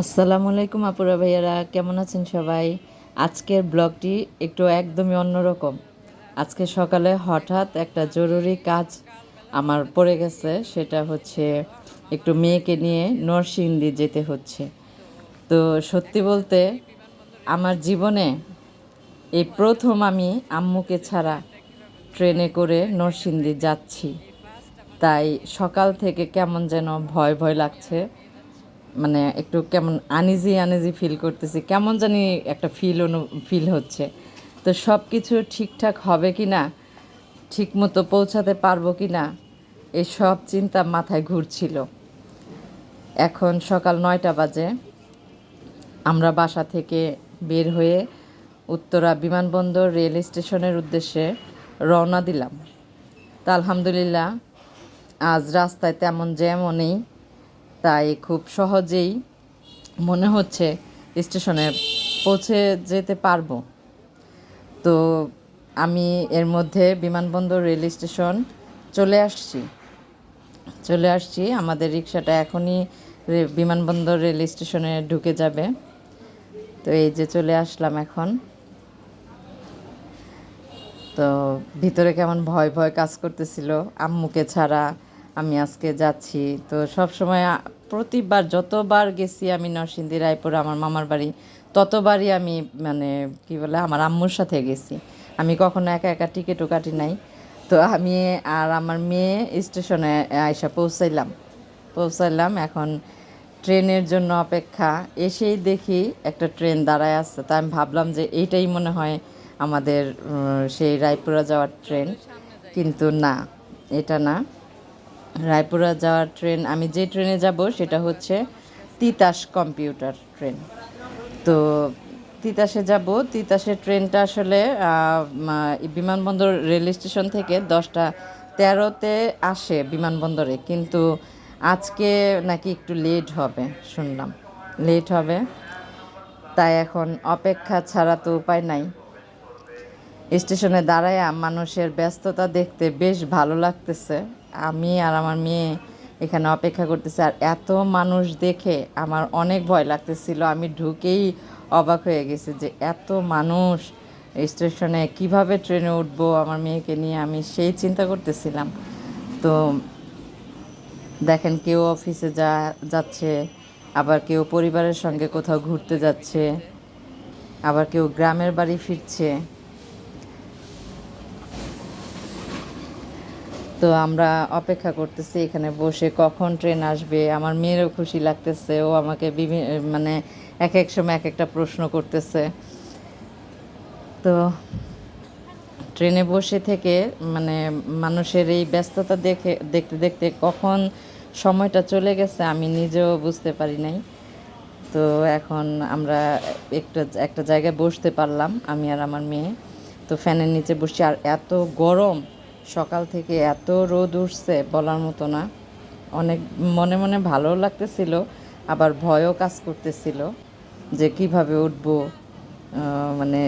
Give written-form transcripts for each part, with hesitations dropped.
আসসালামু আলাইকুম আপুরা ভাইয়ারা, কেমন আছেন সবাই? আজকের ব্লগটি একটু একদমই অন্যরকম। আজকে সকালে হঠাৎ একটা জরুরি কাজ আমার পড়ে গেছে, সেটা হচ্ছে একটু মেয়েকে নিয়ে নরসিংদী যেতে হচ্ছে। তো সত্যি বলতে আমার জীবনে এই প্রথম আমি আম্মুকে ছাড়া ট্রেনে করে নরসিংদী যাচ্ছি। তাই সকাল থেকে কেমন যেন ভয় ভয় লাগছে, মানে একটু কেমন আনইজি আনইজি ফিল করতেছি, কেমন জানি একটা ফিল হচ্ছে। তো সব কিছু ঠিকঠাক হবে কি না, ঠিক মতো পৌঁছাতে পারবো কি না, এসব চিন্তা মাথায় ঘুরছিল। এখন সকাল 9টা বাজে, আমরা বাসা থেকে বের হয়ে উত্তরা বিমানবন্দর রেল স্টেশনের উদ্দেশ্যে রওনা দিলাম। তা আলহামদুলিল্লাহ আজ রাস্তায় তেমন জ্যামও নেই, তাই খুব সহজেই মনে হচ্ছে স্টেশনে পৌঁছে যেতে পারবো। তো আমি এর মধ্যে বিমানবন্দর রেল স্টেশন চলে আসছি। আমাদের রিক্সাটা এখনই বিমানবন্দর রেল স্টেশনে ঢুকে যাবে। তো এই যে চলে আসলাম এখন। তো ভিতরে কেমন ভয় ভয় কাজ করতেছিল, আম্মুকে ছাড়া আমি আজকে যাচ্ছি। তো সব সময় প্রতিবার যতবার গেছি আমি নরসিংদী রায়পুর আমার মামার বাড়ি, ততবারই আমি মানে কি বলে আমার আম্মুর সাথে গেছি। আমি কখনো একা একা টিকিটও কাটি নাই। তো আমি আর আমার মেয়ে স্টেশনে আইসা পৌঁছাইলাম এখন ট্রেনের জন্য অপেক্ষা। এসেই দেখি একটা ট্রেন দাঁড়ায় আছে, তা আমি ভাবলাম যে এইটাই মনে হয় আমাদের সেই রায়পুরা যাওয়ার ট্রেন, কিন্তু না, এটা না। রায়পুরা যাওয়ার ট্রেন, আমি যে ট্রেনে যাব সেটা হচ্ছে তিতাস কম্পিউটার ট্রেন। তো তিতাসে যাব। তিতাসের ট্রেনটা আসলে বিমানবন্দর রেল স্টেশন থেকে 10টা 13-তে আসে বিমানবন্দরে, কিন্তু আজকে নাকি একটু লেট হবে, শুনলাম লেট হবে। তাই এখন অপেক্ষা ছাড়া তো উপায় নাই। স্টেশনে দাঁড়ায় মানুষের ব্যস্ততা দেখতে বেশ ভালো লাগতেছে। আমি আর আমার মেয়ে এখানে অপেক্ষা করতেছি, আর এত মানুষ দেখে আমার অনেক ভয় লাগতেছিল। আমি ঢুকেই অবাক হয়ে গেছি যে এত মানুষ স্টেশনে, কিভাবে ট্রেনে উঠবো আমার মেয়েকে নিয়ে, আমি সেই চিন্তা করতেছিলাম। তো দেখেন, কেউ অফিসে যাচ্ছে, আবার কেউ পরিবারের সঙ্গে কোথাও ঘুরতে যাচ্ছে, আবার কেউ গ্রামের বাড়ি ফিরছে। তো আমরা অপেক্ষা করতেছি এখানে বসে কখন ট্রেন আসবে। আমার মেয়েরও খুশি লাগতেছে, ও আমাকে মানে এক এক সময় এক একটা প্রশ্ন করতেছে। তো ট্রেনে বসে থেকে মানে মানুষের এই ব্যস্ততা দেখতে দেখতে কখন সময়টা চলে গেছে আমি নিজেও বুঝতে পারি নাই। তো এখন আমরা একটা জায়গায় বসতে পারলাম, আমি আর আমার মেয়ে। তো ফ্যানের নিচে বসছি, আর এত গরম, সকাল থেকে এত রোদ উঠছে বলার মতো না। অনেক মনে মনে ভালোও লাগতেছিল, আবার ভয়ও কাজ করতেছিল যে কিভাবে উঠবো। মানে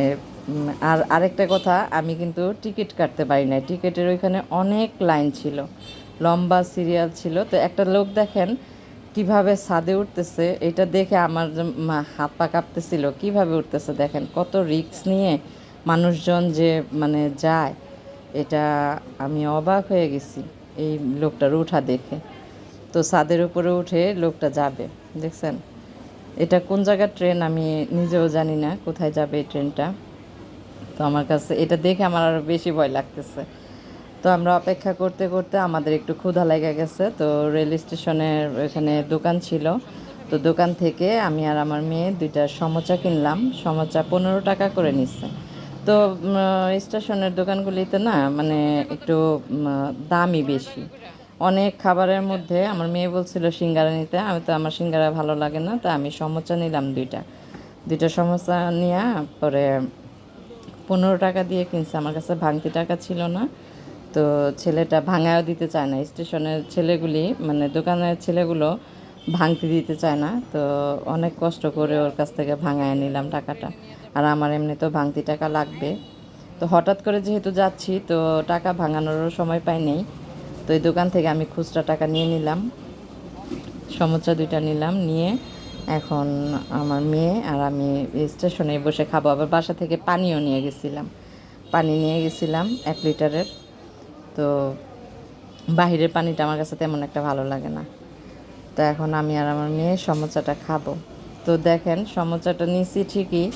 আর আরেকটা কথা, আমি কিন্তু টিকিট কাটতে পারি না। টিকিটের ওইখানে অনেক লাইন ছিল, লম্বা সিরিয়াল ছিল। তো একটা লোক দেখেন কিভাবে ছাদে উঠতেছে, এটা দেখে আমার হাত পা কাঁপতেছিল। কিভাবে উঠতেছে দেখেন, কত রিস্ক নিয়ে মানুষজন যে মানে যায়, এটা আমি অবাক হয়ে গেছি এই লোকটার উঠা দেখে। তো ছাদের উপরে উঠে লোকটা যাবে, দেখছেন। এটা কোন জায়গার ট্রেন আমি নিজেও জানি না, কোথায় যাবে এই ট্রেনটা। তো আমার কাছে এটা দেখে আমার আরও বেশি ভয় লাগতেছে। তো আমরা অপেক্ষা করতে করতে আমাদের একটু ক্ষুধা লেগে গেছে। তো রেল স্টেশনের এখানে দোকান ছিল, তো দোকান থেকে আমি আর আমার মেয়ে 2টা সমোচা কিনলাম। সমোচা 15 টাকা করে নিচ্ছে। তো স্টেশনের দোকানগুলিতে না মানে একটু দামই বেশি। অনেক খাবারের মধ্যে আমার মেয়ে বলছিল সিঙ্গারা নিতে, আমি তো আমার সিঙ্গারা ভালো লাগে না, তো আমি সমোচা নিলাম 2টা সমোসা নিয়ে পরে 15 টাকা দিয়ে কিনছে। আমার কাছে ভাঙতি টাকা ছিল না। তো ছেলেটা ভাঙায়ও দিতে চায় না, স্টেশনের ছেলেগুলি মানে দোকানের ছেলেগুলো ভাঙতি দিতে চায় না। তো অনেক কষ্ট করে ওর কাছ থেকে ভাঙায় নিলাম টাকাটা, আর আমার এমনি তো ভাঙতি টাকা লাগবে। তো হঠাৎ করে যেহেতু যাচ্ছি, তো টাকা ভাঙানোরও সময় পাই নেই। তো এই দোকান থেকে আমি খুচরা টাকা নিয়ে নিলাম, সমোচা 2টা নিলাম, নিয়ে এখন আমার মেয়ে আর আমি স্টেশনে বসে খাবো। আবার বাসা থেকে পানিও নিয়ে গেছিলাম, পানি নিয়ে গেছিলাম 1 লিটারের। তো বাহিরের পানিটা আমার কাছে তেমন একটা ভালো লাগে না। তো এখন আমি আর আমার মেয়ে সমোসাটা খাবো। তো দেখেন সমোসাটা নিছি ঠিকই,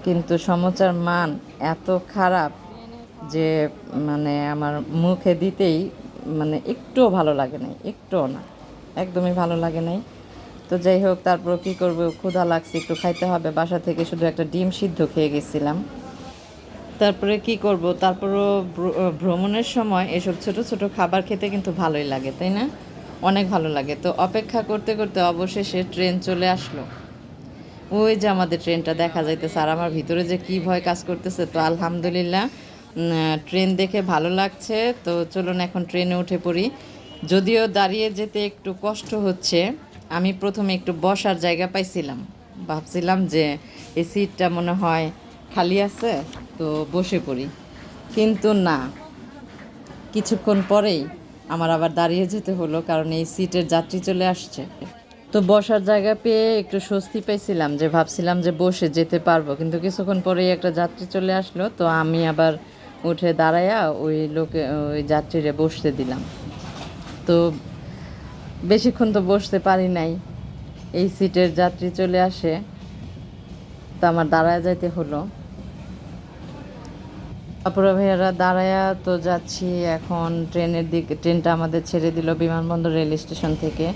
কিন্তু সমোসার মান এত খারাপ যে মানে আমার মুখে দিতেই মানে একটুও ভালো লাগে নাই, একটুও না, একদমই ভালো লাগে নাই। তো যাই হোক, তারপর কী করবো, ক্ষুধা লাগছে, একটু খাইতে হবে। বাসা থেকে শুধু একটা ডিম সিদ্ধ খেয়ে গেছিলাম। তারপরে কি করব, তারপরও ভ্রমণের সময় এসব ছোট ছোট খাবার খেতে কিন্তু ভালোই লাগে, তাই না? অনেক ভালো লাগে। তো অপেক্ষা করতে করতে অবশেষে ট্রেন চলে আসলো। ওই যে আমাদের ট্রেনটা দেখা যাইতেছে, আর আমার ভিতরে যে কি ভয় কাজ করতেছে। তো আলহামদুলিল্লাহ ট্রেন দেখে ভালো লাগছে। তো চলুন এখন ট্রেনে উঠে পড়ি। যদিও দাঁড়িয়ে যেতে একটু কষ্ট হচ্ছে, আমি প্রথমে একটু বসার জায়গা পাইছিলাম, ভাবছিলাম যে এই সিটটা মনে হয় খালি আছে, তো বসে পড়ি। কিন্তু না, কিছুক্ষণ পরেই আমার আবার দাঁড়িয়ে যেতে হলো, কারণ এই সিটের যাত্রী চলে আসছে। তো বসার জায়গা পেয়ে একটু স্বস্তি পাইছিলাম, যে ভাবছিলাম যে বসে যেতে পারবো, কিন্তু কিছুক্ষণ পরেই একটা যাত্রী চলে আসলো। তো আমি আবার উঠে দাঁড়াইয়া ওই যাত্রীরে বসতে দিলাম। তো বেশিক্ষণ তো বসতে পারি নাই, এই সিটের যাত্রী চলে আসে, তো আমার দাঁড়ায় যাইতে হলো। আপুরা ভাইয়ারা দাঁড়ায়া তো যাচ্ছি এখন ট্রেনের দিকে। ট্রেনটা আমাদের ছেড়ে দিল বিমানবন্দর রেল স্টেশন থেকে।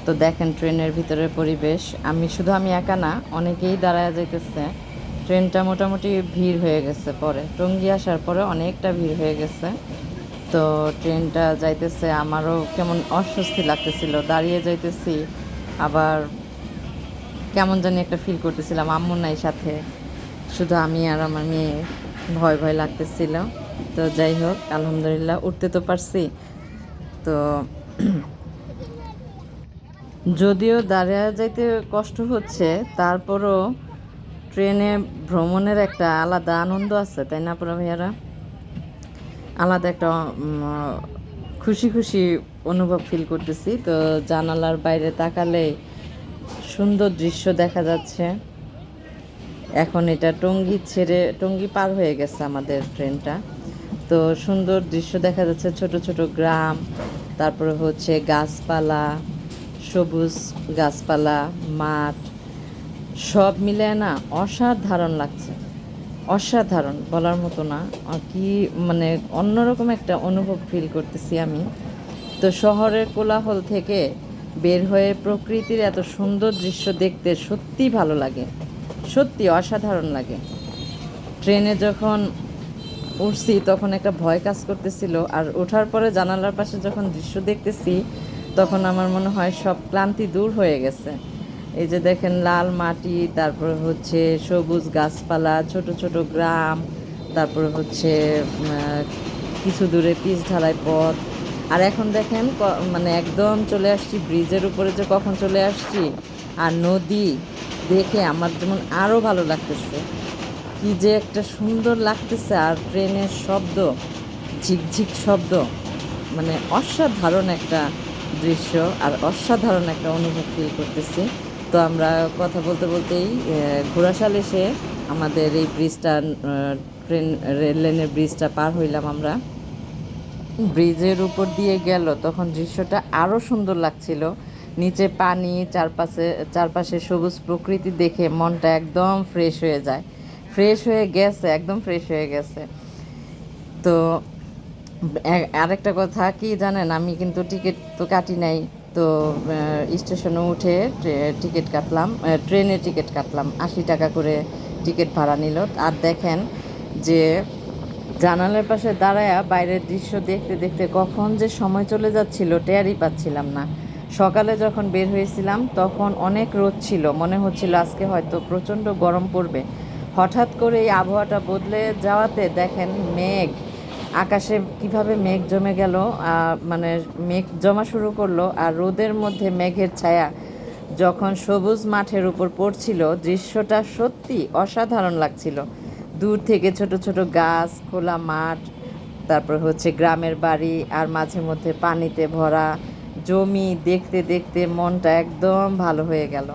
তো দেখেন ট্রেনের ভিতরের পরিবেশ, আমি একা না, অনেকেই দাঁড়ায়া যাইতেছে। ট্রেনটা মোটামুটি ভিড় হয়ে গেছে, পরে টঙ্গী আসার পরে অনেকটা ভিড় হয়ে গেছে। তো ট্রেনটা যাইতেছে, আমারও কেমন অস্বস্তি লাগতেছিল, দাঁড়িয়ে যাইতেছি, আবার কেমন জানি একটা ফিল করতেছিলাম। আম্মু নাই সাথে, শুধু আমি আর আমার মেয়ে, ভয় ভয় লাগতেছিল। তো যাই হোক, আলহামদুলিল্লাহ উঠতে তো পারছি। তো যদিও দাঁড়িয়ে যাইতে কষ্ট হচ্ছে, তারপরও ট্রেনে ভ্রমণের একটা আলাদা আনন্দ আছে, তাই না আপুরা ভাইয়ারা? আলাদা একটা খুশি খুশি অনুভব ফিল করতেছি। তো জানালার বাইরে তাকালে সুন্দর দৃশ্য দেখা যাচ্ছে। এখন এটা টঙ্গী পার হয়ে গেছে আমাদের ট্রেনটা। তো সুন্দর দৃশ্য দেখা যাচ্ছে, ছোট ছোট গ্রাম, তারপরে হচ্ছে গাছপালা, সবুজ গাছপালা, মাঠ, সব মিলে না অসাধারণ লাগছে। অসাধারণ বলার মতো না, কি মানে অন্যরকম একটা অনুভব ফিল করতেছি আমি। তো শহরের কোলাহল থেকে বের হয়ে প্রকৃতির এত সুন্দর দৃশ্য দেখতে সত্যিই ভালো লাগে, সত্যি অসাধারণ লাগে। ট্রেনে যখন উঠছি তখন একটা ভয় কাজ করতেছিল, আর ওঠার পরে জানালার পাশে যখন দৃশ্য দেখতেছি, তখন আমার মনে হয় সব ক্লান্তি দূর হয়ে গেছে। এই যে দেখেন লাল মাটি, তারপরে হচ্ছে সবুজ গাছপালা, ছোট ছোট গ্রাম, তারপরে হচ্ছে কিছু দূরে পিচ ঢালাই পথ। আর এখন দেখেন মানে একদম চলে আসছি ব্রিজের উপরে, যে কখন চলে আসছি। আর নদী দেখে আমার যেমন আরও ভালো লাগতেছে, কি যে একটা সুন্দর লাগতেছে। আর ট্রেনের শব্দ, ঝিকঝিক শব্দ, মানে অসাধারণ একটা দৃশ্য, আর অসাধারণ একটা অনুভব ফিল করতেছি। তো আমরা কথা বলতে বলতেই ঘোড়াশাল এসে আমাদের এই ব্রিজটা, ট্রেন রেল লাইনের ব্রিজটা পার হইলাম আমরা। ব্রিজের উপর দিয়ে গেল তখন দৃশ্যটা আরও সুন্দর লাগছিল। নিচে পানি, চারপাশে সবুজ প্রকৃতি দেখে মনটা একদম ফ্রেশ হয়ে যায়, ফ্রেশ হয়ে গেছে, একদম ফ্রেশ হয়ে গেছে। তো আরেকটা কথা কি জানেন, আমি কিন্তু টিকিট তো কাটি নাই। তো স্টেশনে উঠে টিকিট কাটলাম, ট্রেনে টিকিট কাটলাম, 80 টাকা করে টিকিট ভাড়া নিল। আর দেখেন যে জানালার পাশে দাঁড়ায়া বাইরের দৃশ্য দেখতে দেখতে কখন যে সময় চলে যাচ্ছিল টেরই পাচ্ছিলাম না। সকালে যখন বের হয়েছিলাম তখন অনেক রোদ ছিল, মনে হচ্ছিল আজকে হয়তো প্রচণ্ড গরম পড়বে। হঠাৎ করে এই আবহাওয়াটা বদলে যাওয়াতে দেখেন মেঘ, আকাশে কিভাবে মেঘ জমে গেল, মানে মেঘ জমা শুরু করলো, আর রোদের মধ্যে মেঘের ছায়া যখন সবুজ মাঠের উপর পড়ছিল, দৃশ্যটা সত্যি অসাধারণ লাগছিল। দূর থেকে ছোট ছোট গাছ, খোলা মাঠ, তারপর হচ্ছে গ্রামের বাড়ি, আর মাঝে মধ্যে পানিতে ভরা জমি দেখতে দেখতে মনটা একদম ভালো হয়ে গেল।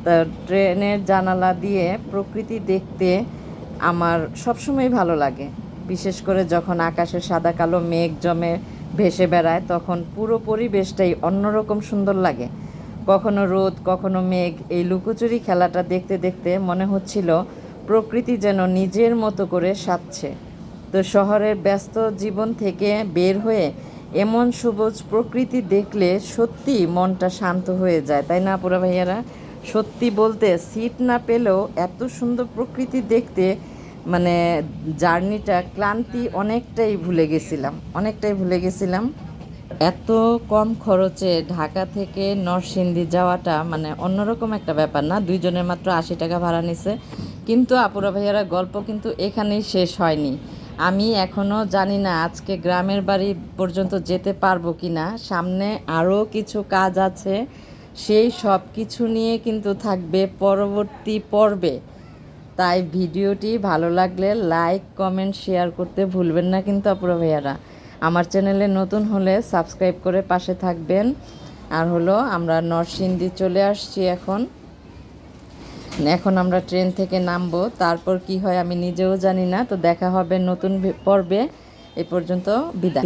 তা ট্রেনের জানালা দিয়ে প্রকৃতি দেখতে আমার সবসময় ভালো লাগে। বিশেষ করে যখন আকাশে সাদা কালো মেঘ জমে ভেসে বেড়ায়, তখন পুরো পরিবেশটাই অন্যরকম সুন্দর লাগে। কখনো রোদ, কখনো মেঘ, এই লুকোচুরি খেলাটা দেখতে দেখতে মনে হচ্ছিল প্রকৃতি যেন নিজের মতো করে সাজছে। তো শহরের ব্যস্ত জীবন থেকে বের হয়ে এমন সবুজ প্রকৃতি দেখলে সত্যি মনটা শান্ত হয়ে যায়, তাই না আপুরা ভাইয়ারা? সত্যি বলতে সিট না পেলেও এত সুন্দর প্রকৃতি দেখতে মানে জার্নিটা ক্লান্তি অনেকটাই ভুলে গেছিলাম। এত কম খরচে ঢাকা থেকে নরসিংদী যাওয়াটা মানে অন্যরকম একটা ব্যাপার না? দুইজনের মাত্র 80 টাকা ভাড়া নিছে। কিন্তু আপুরা ভাইয়ারা, গল্প কিন্তু এখানেই শেষ হয়নি। আমি এখনও জানি না আজকে গ্রামের বাড়ি পর্যন্ত যেতে পারবো কি না। সামনে আরও কিছু কাজ আছে, সেই সব কিছু নিয়ে কিন্তু থাকবে পরবর্তী পর্বে। তাই ভিডিওটি ভালো লাগলে লাইক, কমেন্ট, শেয়ার করতে ভুলবেন না কিন্তু আপুরা ভাইয়ারা। আমার চ্যানেলে নতুন হলে সাবস্ক্রাইব করে পাশে থাকবেন। আর হলো আমরা নরসিংদী চলে আসছি এখন। এখন আমরা ট্রেন থেকে নামবো, তারপর কি হয় আমি নিজেও জানি না। তো দেখা হবে নতুন পর্বে। এ পর্যন্ত বিদায়।